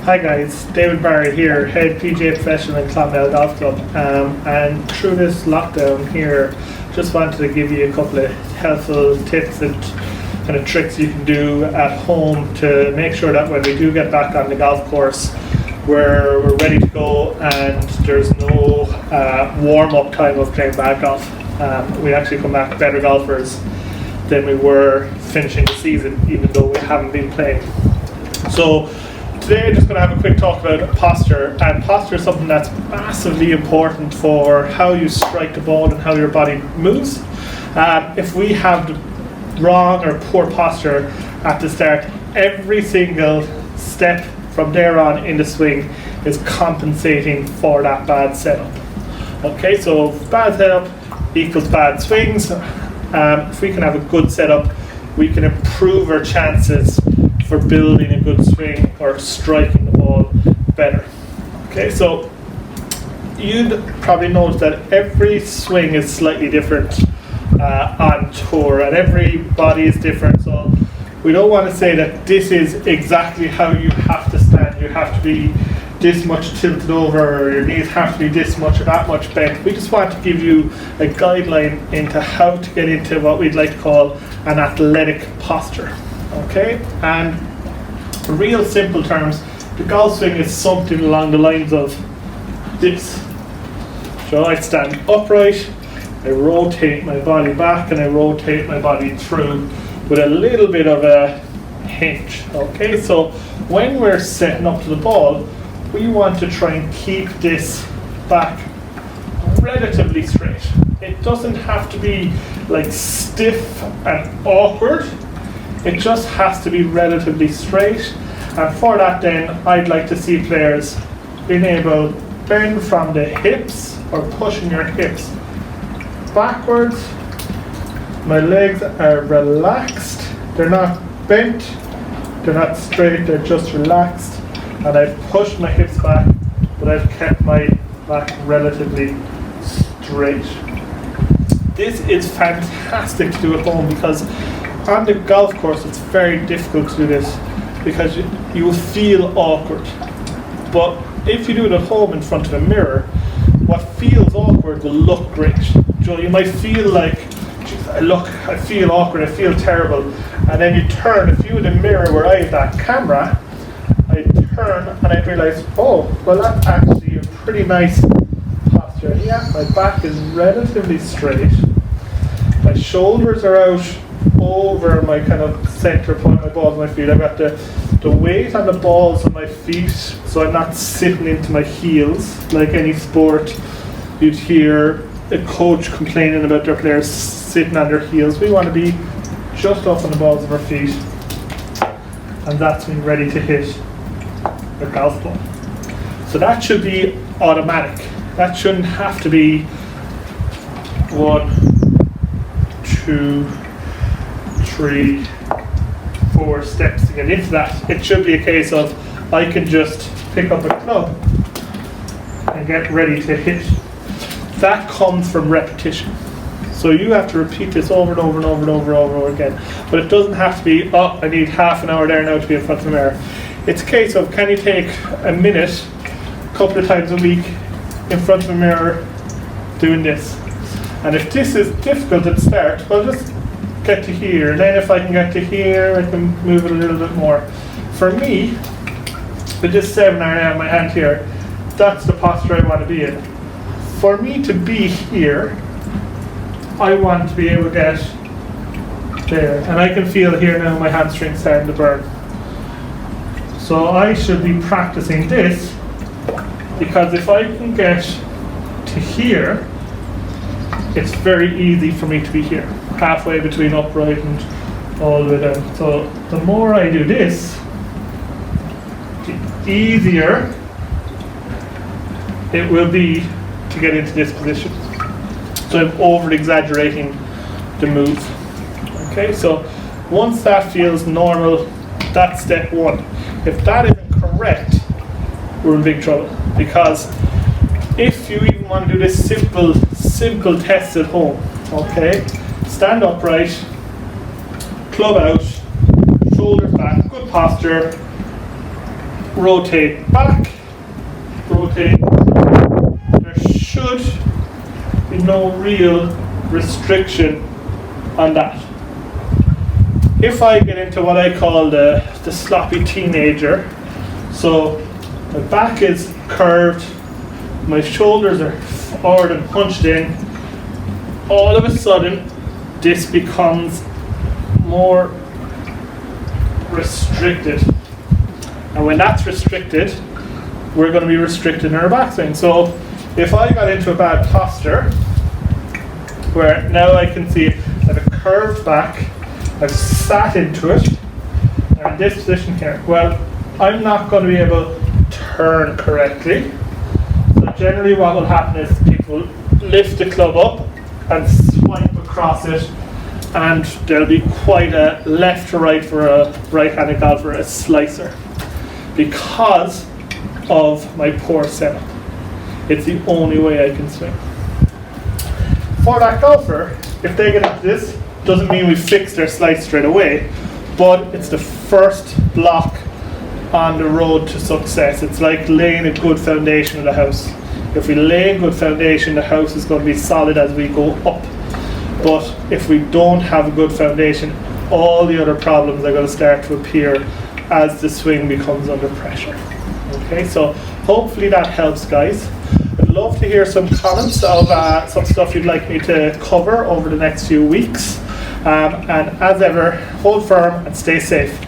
Hi guys, David Barry here, head PGA professional in Clonmel Golf Club, and through this lockdown here, just wanted to give you a couple of helpful tips and kind of tricks you can do at home to make sure that when we do get back on the golf course, we're ready to go and there's no warm-up time of playing bad golf. We actually come back better golfers than we were finishing the season, even though we haven't been playing. So today I'm just going to have a quick talk about posture, and posture is something that's massively important for how you strike the ball and how your body moves. If we have the wrong or poor posture at the start, every single step from there on in the swing is compensating for that bad setup. Okay, so bad setup equals bad swings. If we can have a good setup, we can improve our chances for building a good swing or striking the ball better. Okay, so you'd probably notice that every swing is slightly different on tour, and every body is different. So we don't want to say that this is exactly how you have to stand. You have to be this much tilted over, or your knees have to be this much or that much bent. We just want to give you a guideline into how to get into what we'd like to call an athletic posture. Okay, and in real simple terms, the golf swing is something along the lines of this. So I stand upright, I rotate my body back, and I rotate my body through with a little bit of a hinge. Okay, so when we're setting up to the ball, we want to try and keep this back relatively straight. It doesn't have to be like stiff and awkward. It just has to be relatively straight. And for that then, I'd like to see players being able to bend from the hips or pushing your hips backwards. My legs are relaxed. They're not bent, they're not straight, they're just relaxed. And I've pushed my hips back, but I've kept my back relatively straight. This is fantastic to do at home, because on the golf course it's very difficult to do this because you will feel awkward. But if you do it at home in front of a mirror, what feels awkward will look great. So you might feel like, I feel awkward, I feel terrible, and then you turn, if you in the mirror where I have that camera, I turn and I realise, oh, well that's actually a pretty nice posture. Yeah, my back is relatively straight, my shoulders are out over my kind of centre point, my balls of my feet. I've got the weight on the balls of my feet, so I'm not sitting into my heels. Like any sport, you'd hear a coach complaining about their players sitting on their heels. We want to be just up on the balls of our feet, and that's when ready to hit a golf ball. So that should be automatic. That shouldn't have to be 1, 2, 3, 4 steps to get into that. It should be a case of I can just pick up a club and get ready to hit. That comes from repetition. So you have to repeat this over and over and over and over and over again. But it doesn't have to be, oh, I need half an hour there now to be in front of the mirror. It's a case of, can you take a minute, a couple of times a week, in front of a mirror, doing this? And if this is difficult at the start, well, just get to here. Then if I can get to here, I can move it a little bit more. For me, with this 7 iron on my hand here, that's the posture I want to be in. For me to be here, I want to be able to get there. And I can feel here now my hamstring starting to burn. So I should be practicing this, because if I can get to here, it's very easy for me to be here, halfway between upright and all the way down. So the more I do this, the easier it will be to get into this position. So I'm over-exaggerating the move. Okay, so once that feels normal, that's step 1. If that isn't correct, we're in big trouble, because if you even want to do this simple test at home, okay, stand upright, club out, shoulders back, good posture, rotate back, rotate. There should be no real restriction on that. If I get into what I call the sloppy teenager, so my back is curved, my shoulders are forward and hunched in, all of a sudden this becomes more restricted. And when that's restricted, we're going to be restricted in our backswing. So if I got into a bad posture, where now I can see I have a curved back, I've sat into it, and this position here, well, I'm not going to be able to turn correctly. So generally what will happen is people lift the club up and swipe across it, and there'll be quite a left to right for a right-handed golfer, a slicer, because of my poor setup. It's the only way I can swing. For that golfer, if they get into this, doesn't mean we fix their slice straight away, but it's the first block on the road to success. It's like laying a good foundation of the house. If we lay a good foundation, the house is going to be solid as we go up. But if we don't have a good foundation, all the other problems are going to start to appear as the swing becomes under pressure. Okay, so hopefully that helps, guys. I'd love to hear some comments of some stuff you'd like me to cover over the next few weeks. And as ever, hold firm and stay safe.